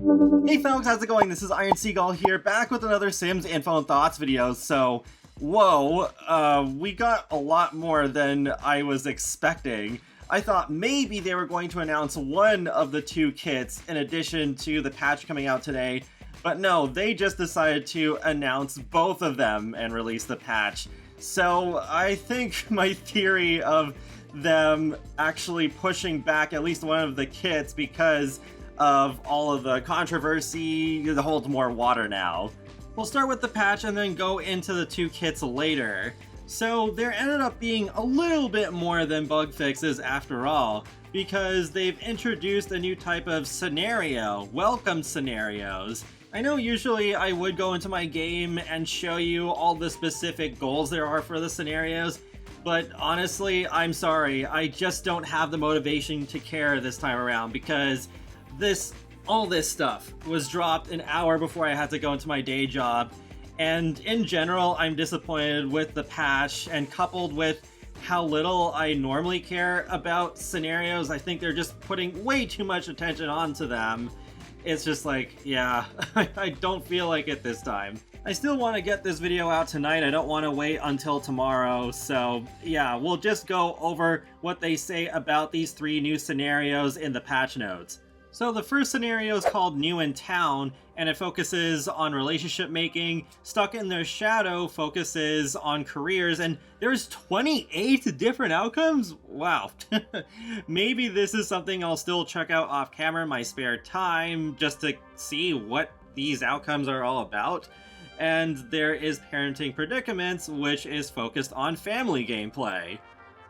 Hey folks, how's it going? This is Iron Seagull here, back with another Sims Info and Thoughts video. So, whoa, we got a lot more than I was expecting. I thought maybe they were going to announce one of the two kits in addition to the patch coming out today, but no, they just decided to announce both of them and release the patch. So I think my theory of them actually pushing back at least one of the kits because of all of the controversy holds more water now. We'll start with the patch and then go into the two kits later. So there ended up being a little bit more than bug fixes after all, because they've introduced a new type of scenario, welcome scenarios. I know usually I would go into my game and show you all the specific goals there are for the scenarios, but honestly, I'm sorry, I just don't have the motivation to care this time around, because all this stuff was dropped an hour before I had to go into my day job, and in general, I'm disappointed with the patch, and coupled with how little I normally care about scenarios, I think they're just putting way too much attention onto them. It's just like, yeah, I don't feel like it this time. I still want to get this video out tonight, I don't want to wait until tomorrow, so yeah, we'll just go over what they say about these three new scenarios in the patch notes. So the first scenario is called New in Town, and it focuses on relationship making. Stuck in Their Shadow focuses on careers, and there's 28 different outcomes? Wow. Maybe this is something I'll still check out off camera in my spare time, just to see what these outcomes are all about. And there is Parenting Predicaments, which is focused on family gameplay.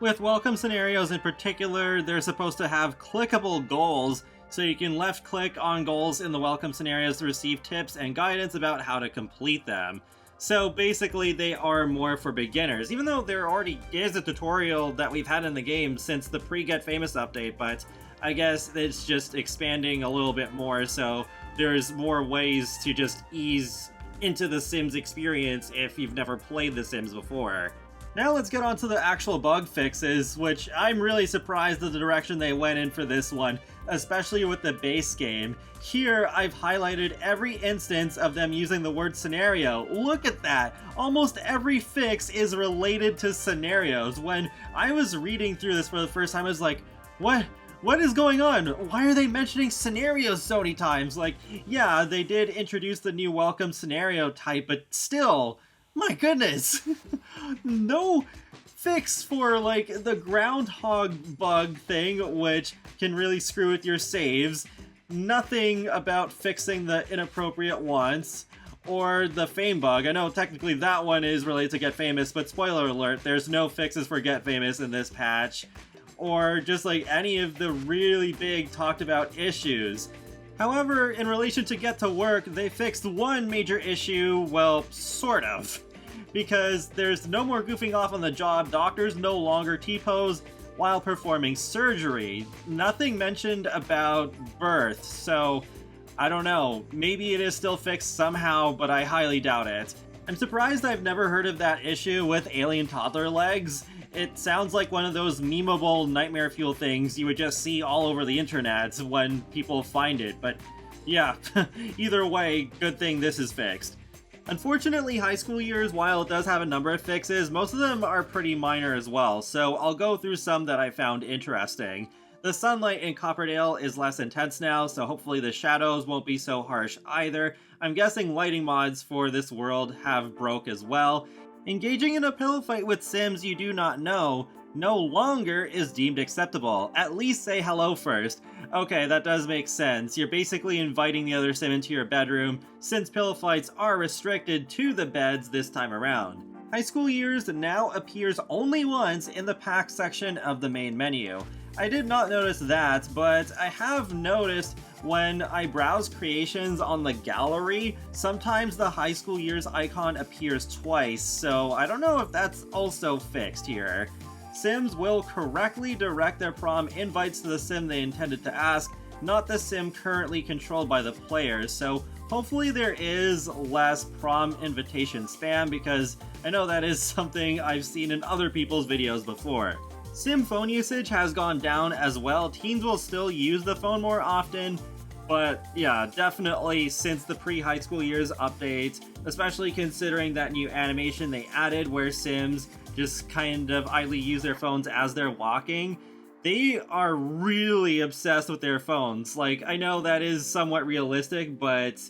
With welcome scenarios in particular, they're supposed to have clickable goals, so you can left click on goals in the welcome scenarios to receive tips and guidance about how to complete them. So basically they are more for beginners, even though there already is a tutorial that we've had in the game since the pre-Get Famous update, but I guess it's just expanding a little bit more, so there's more ways to just ease into the Sims experience if you've never played The Sims before. Now let's get on to the actual bug fixes, which I'm really surprised at the direction they went in for this one, especially with the base game. Here, I've highlighted every instance of them using the word scenario. Look at that! Almost every fix is related to scenarios. When I was reading through this for the first time, I was like, what is going on? Why are they mentioning scenarios so many times? Like, yeah, they did introduce the new welcome scenario type, but still, my goodness! No fix for, like, the groundhog bug thing, which can really screw with your saves. Nothing about fixing the inappropriate wants, or the fame bug. I know technically that one is related to Get Famous, but spoiler alert, there's no fixes for Get Famous in this patch. Or just like any of the really big talked about issues. However, in relation to Get to Work, they fixed one major issue, well, sort of. Because there's no more goofing off on the job, doctors no longer T-pose while performing surgery. Nothing mentioned about birth, so I don't know. Maybe it is still fixed somehow, but I highly doubt it. I'm surprised I've never heard of that issue with alien toddler legs. It sounds like one of those memeable nightmare fuel things you would just see all over the internet when people find it, but yeah, either way, good thing this is fixed. Unfortunately, High School Years, while it does have a number of fixes, most of them are pretty minor as well, so I'll go through some that I found interesting. The sunlight in Copperdale is less intense now, so hopefully the shadows won't be so harsh either. I'm guessing lighting mods for this world have broke as well. Engaging in a pillow fight with Sims you do not know no longer is deemed acceptable. At least say hello first. Okay, that does make sense. You're basically inviting the other Sim into your bedroom, since pillow fights are restricted to the beds this time around. High School Years now appears only once in the pack section of the main menu. I did not notice that, but I have noticed when I browse creations on the gallery, sometimes the High School Years icon appears twice, so I don't know if that's also fixed here. Sims will correctly direct their prom invites to the Sim they intended to ask, not the Sim currently controlled by the players, so hopefully there is less prom invitation spam, because I know that is something I've seen in other people's videos before. Sim phone usage has gone down as well. Teens will still use the phone more often, But yeah, definitely since the pre-high school years update, especially considering that new animation they added where Sims just kind of idly use their phones as they're walking, they are really obsessed with their phones. Like, I know that is somewhat realistic, but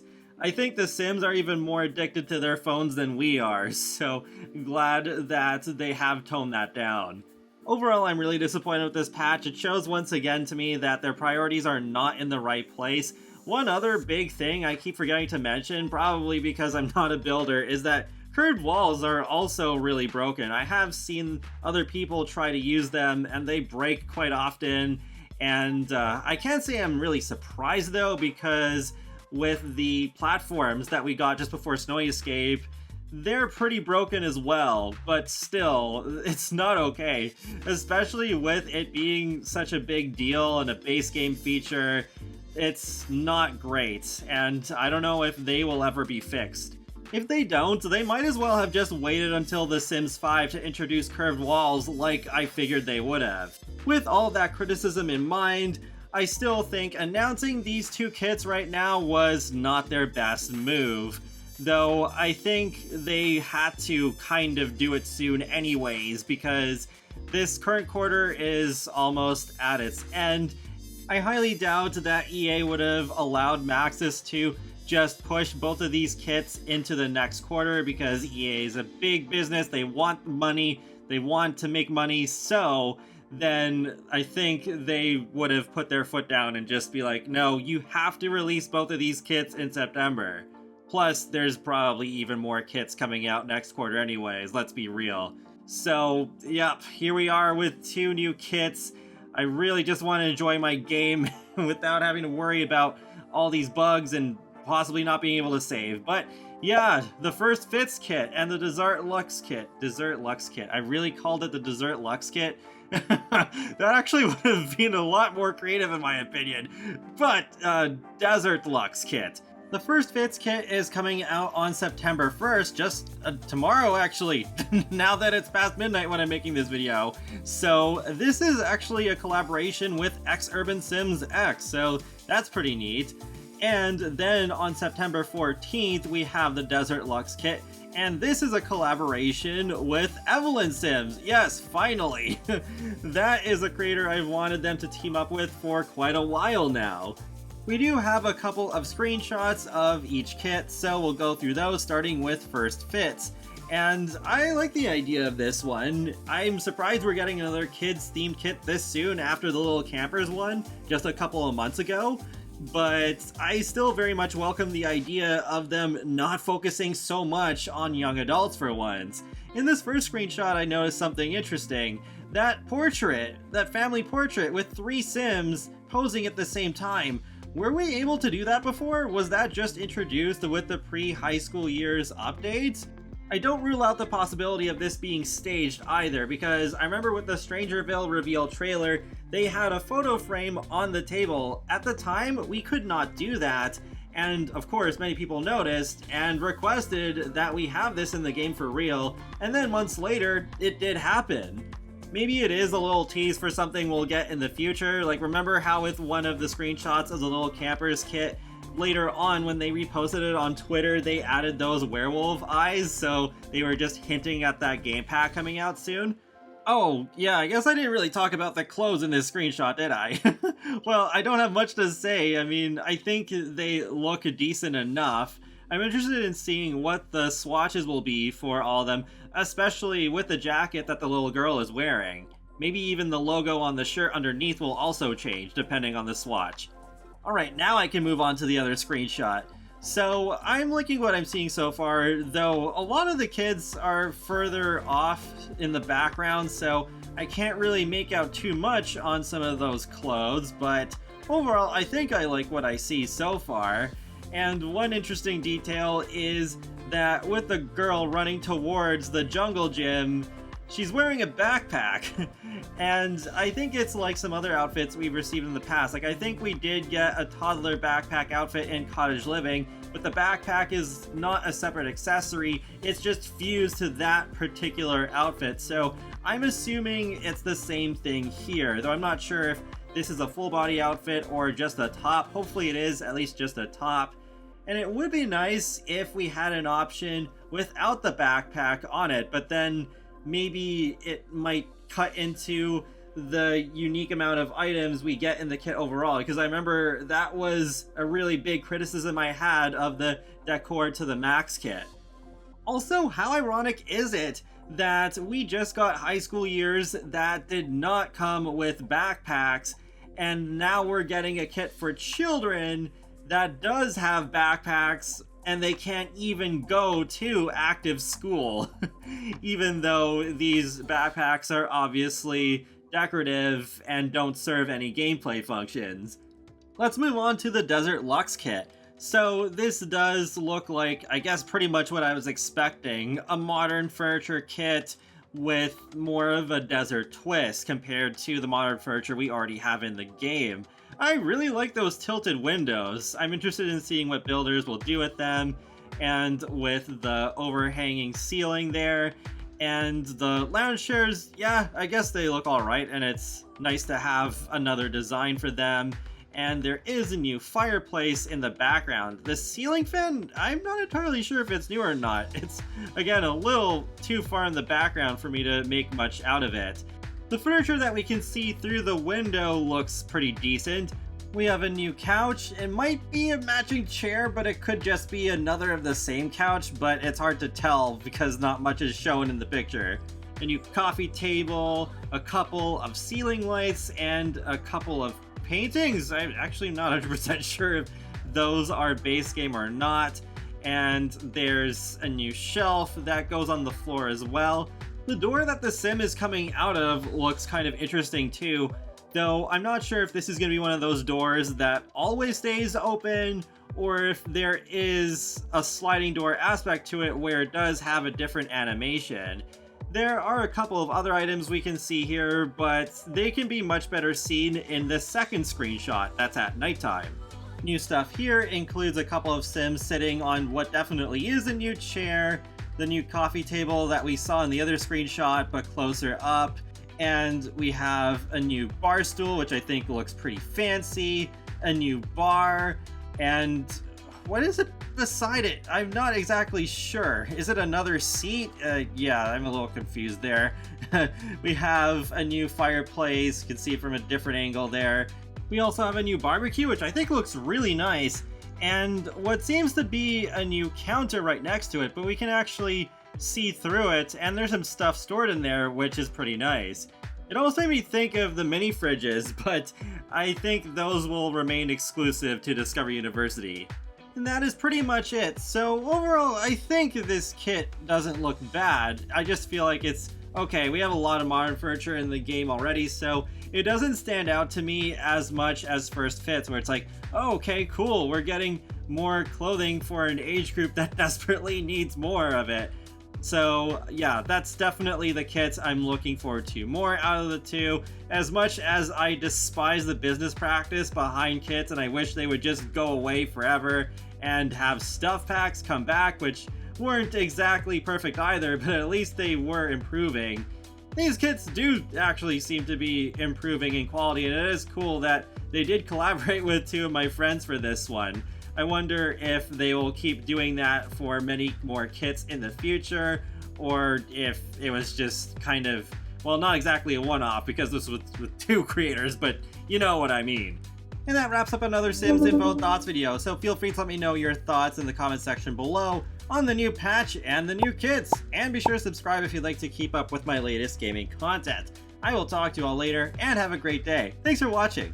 I think the Sims are even more addicted to their phones than we are, so glad that they have toned that down. Overall, I'm really disappointed with this patch. It shows once again to me that their priorities are not in the right place. One other big thing I keep forgetting to mention, probably because I'm not a builder, is that curved walls are also really broken. I have seen other people try to use them and they break quite often, and I can't say I'm really surprised though, because with the platforms that we got just before Snowy Escape, they're pretty broken as well, but still, it's not okay. Especially with it being such a big deal and a base game feature, it's not great, and I don't know if they will ever be fixed. If they don't, they might as well have just waited until The Sims 5 to introduce curved walls like I figured they would have. With all that criticism in mind, I still think announcing these two kits right now was not their best move. Though I think they had to kind of do it soon anyways, because this current quarter is almost at its end. I highly doubt that EA would have allowed Maxis to just push both of these kits into the next quarter, because EA is a big business, they want money, they want to make money, so then I think they would have put their foot down and just be like, no, you have to release both of these kits in September. Plus, there's probably even more kits coming out next quarter anyways, let's be real. So, yep, here we are with two new kits. I really just want to enjoy my game without having to worry about all these bugs and possibly not being able to save. But yeah, the first Fits kit and the Dessert Lux kit. I really called it the Dessert Lux kit. That actually would have been a lot more creative in my opinion. But, Desert Lux kit. The first Fits kit is coming out on September 1st, just tomorrow actually, now that it's past midnight when I'm making this video. So this is actually a collaboration with X Urban Sims X, so that's pretty neat. And then on September 14th, we have the Desert Lux kit, and this is a collaboration with Evelyn Sims. Yes, finally! That is a creator I've wanted them to team up with for quite a while now. We do have a couple of screenshots of each kit, so we'll go through those, starting with First Fits. And I like the idea of this one. I'm surprised we're getting another kids themed kit this soon after the Little Campers one, just a couple of months ago. But I still very much welcome the idea of them not focusing so much on young adults for once. In this first screenshot, I noticed something interesting. That portrait, that family portrait with 3 Sims posing at the same time. Were we able to do that before? Was that just introduced with the pre-high school years updates? I don't rule out the possibility of this being staged either, because I remember with the Strangerville reveal trailer, they had a photo frame on the table. At the time, we could not do that, and of course many people noticed and requested that we have this in the game for real, and then months later, it did happen. Maybe it is a little tease for something we'll get in the future. Like, remember how with one of the screenshots of the Little Campers kit, later on when they reposted it on Twitter, they added those werewolf eyes, so they were just hinting at that game pack coming out soon? Oh, yeah, I guess I didn't really talk about the clothes in this screenshot, did I? Well, I don't have much to say. I mean, I think they look decent enough. I'm interested in seeing what the swatches will be for all of them, especially with the jacket that the little girl is wearing. Maybe even the logo on the shirt underneath will also change, depending on the swatch. Alright, now I can move on to the other screenshot. So, I'm liking what I'm seeing so far, though a lot of the kids are further off in the background, so I can't really make out too much on some of those clothes, but overall, I think I like what I see so far. And one interesting detail is that with the girl running towards the jungle gym, she's wearing a backpack. And I think it's like some other outfits we've received in the past. Like, I think we did get a toddler backpack outfit in Cottage Living, but the backpack is not a separate accessory, it's just fused to that particular outfit. So I'm assuming it's the same thing here, though I'm not sure if this is a full body outfit or just a top. Hopefully it is at least just a top. And it would be nice if we had an option without the backpack on it, but then maybe it might cut into the unique amount of items we get in the kit overall, because I remember that was a really big criticism I had of the decor to the Max kit. Also, how ironic is it that we just got high school years that did not come with backpacks, and now we're getting a kit for children that does have backpacks, and they can't even go to active school, even though these backpacks are obviously decorative and don't serve any gameplay functions. Let's move on to the Desert Luxe kit. So this does look like, I guess, pretty much what I was expecting, a modern furniture kit with more of a desert twist compared to the modern furniture we already have in the game. I really like those tilted windows. I'm interested in seeing what builders will do with them, and with the overhanging ceiling there, and the lounge chairs, yeah, I guess they look alright, and it's nice to have another design for them. And there is a new fireplace in the background. The ceiling fan, I'm not entirely sure if it's new or not. It's, again, a little too far in the background for me to make much out of it. The furniture that we can see through the window looks pretty decent. We have a new couch. It might be a matching chair, but it could just be another of the same couch, but it's hard to tell because not much is shown in the picture. A new coffee table, a couple of ceiling lights, and a couple of paintings. I'm actually not 100% sure if those are base game or not. And there's a new shelf that goes on the floor as well. The door that the sim is coming out of looks kind of interesting too, though I'm not sure if this is going to be one of those doors that always stays open, or if there is a sliding door aspect to it where it does have a different animation. There are a couple of other items we can see here, but they can be much better seen in the second screenshot that's at nighttime. New stuff here includes a couple of sims sitting on what definitely is a new chair, the new coffee table that we saw in the other screenshot but closer up, and we have a new bar stool, which I think looks pretty fancy, a new bar, and what is it beside it? I'm not exactly sure. Is it another seat? Yeah, I'm a little confused there. We have a new fireplace. You can see it from a different angle there. We also have a new barbecue, which I think looks really nice, and what seems to be a new counter right next to it, but we can actually see through it, and there's some stuff stored in there, which is pretty nice. It almost made me think of the mini fridges, but I think those will remain exclusive to Discovery University. And that is pretty much it. So overall, I think this kit doesn't look bad. I just feel like it's okay. We have a lot of modern furniture in the game already, so it doesn't stand out to me as much as First Fits, where it's like, oh, okay, cool, we're getting more clothing for an age group that desperately needs more of it. So yeah, that's definitely the kits I'm looking forward to more out of the two. As much as I despise the business practice behind kits, and I wish they would just go away forever and have stuff packs come back, which weren't exactly perfect either, but at least they were improving. These kits do actually seem to be improving in quality, and it is cool that they did collaborate with two of my friends for this one. I wonder if they will keep doing that for many more kits in the future, or if it was just kind of, well, not exactly a one-off because this was with two creators, but you know what I mean. And that wraps up another Sims Info Thoughts video, so feel free to let me know your thoughts in the comment section below on the new patch and the new kits, and be sure to subscribe if you'd like to keep up with my latest gaming content. I will talk to you all later, and have a great day. Thanks for watching!